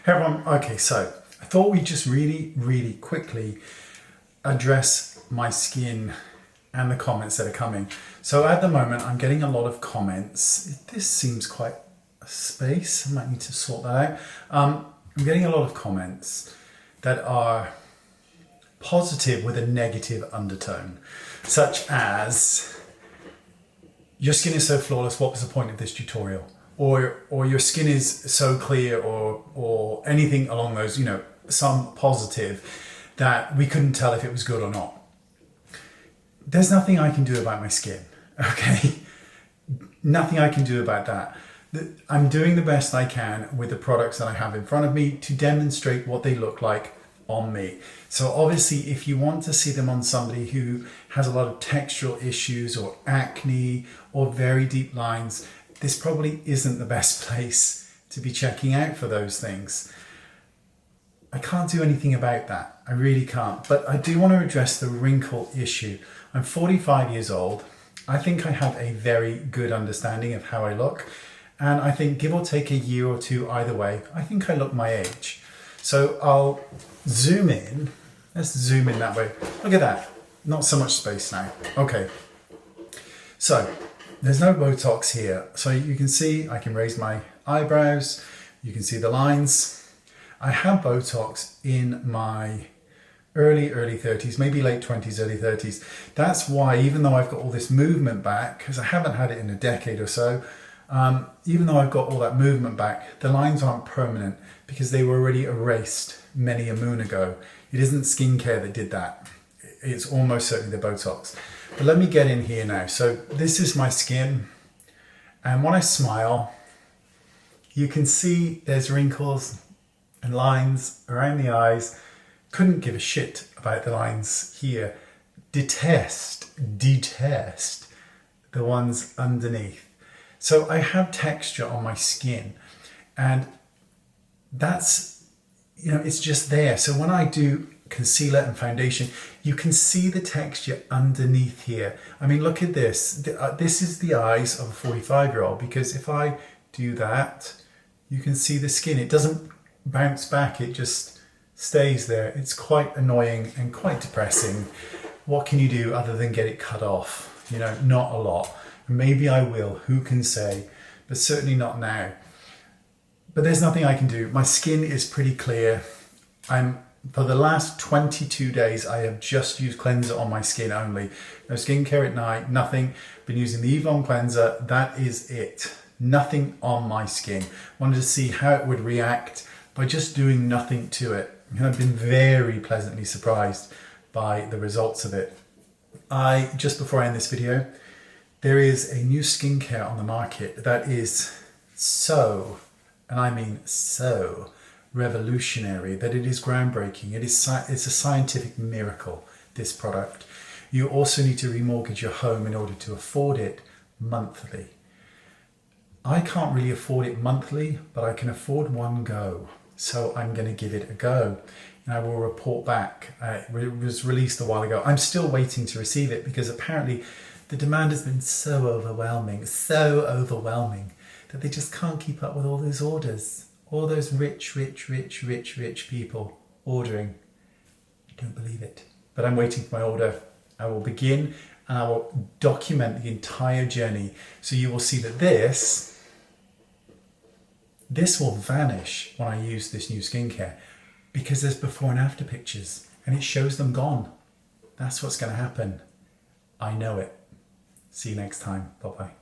Hey everyone, okay, so I thought we'd just really quickly address my skin and the comments that are coming. So at the moment, I'm getting a lot of comments. This seems quite a space. I might need to sort that out. I'm getting a lot of comments that are positive with a negative undertone, such as, your skin is so flawless, what was the point of this tutorial? Or your skin is so clear, or anything along those, some positive that we couldn't tell if it was good or not. There's nothing I can do about my skin, okay? Nothing I can do about that. I'm doing the best I can with the products that I have in front of me to demonstrate what they look like on me. So obviously, if you want to see them on somebody who has a lot of textural issues or acne or very deep lines, this probably isn't the best place to be checking out for those things. I can't do anything about that. I really can't. But I do want to address the wrinkle issue. I'm 45 years old. I think I have a very good understanding of how I look. And I think give or take a year or two either way, I think I look my age. So I'll zoom in. Let's zoom in that way. Look at that. Not so much space now. Okay. So there's no Botox here. So you can see I can raise my eyebrows. You can see the lines. I have Botox in my early 30s, maybe late 20s, early 30s. That's why, even though I've got all this movement back, because I haven't had it in a decade or so, even though I've got all that movement back, the lines aren't permanent because they were already erased many a moon ago. It isn't skincare that did that. It's almost certainly the Botox. But let me get in here now. So this is my skin. And when I smile, you can see there's wrinkles and lines around the eyes. Couldn't give a shit about the lines here. Detest the ones underneath. So I have texture on my skin, and that's, it's just there. So when I do concealer and foundation, you can see the texture underneath here. I mean, look at this. This is the eyes of a 45-year-old, because if I do that, you can see the skin. It doesn't bounce back. It just stays there. It's quite annoying and quite depressing. What can you do other than get it cut off? Not a lot. Maybe I will, who can say, but certainly not now. But there's nothing I can do. My skin is pretty clear. For the last 22 days, I have just used cleanser on my skin only. No skincare at night, nothing. Been using the Eve cleanser, that is it. Nothing on my skin. Wanted to see how it would react by just doing nothing to it. And I've been very pleasantly surprised by the results of it. Just before I end this video, there is a new skincare on the market that is so, and I mean so, revolutionary that it is groundbreaking. It's a scientific miracle, this product. You also need to remortgage your home in order to afford it monthly. I can't really afford it monthly, but I can afford one go. So I'm going to give it a go, and I will report back. It was released a while ago. I'm still waiting to receive it because apparently the demand has been so overwhelming that they just can't keep up with all those orders. All those rich people ordering. I don't believe it. But I'm waiting for my order. I will begin and I will document the entire journey. So you will see that this will vanish when I use this new skincare, because there's before and after pictures and it shows them gone. That's what's going to happen. I know it. See you next time. Bye-bye.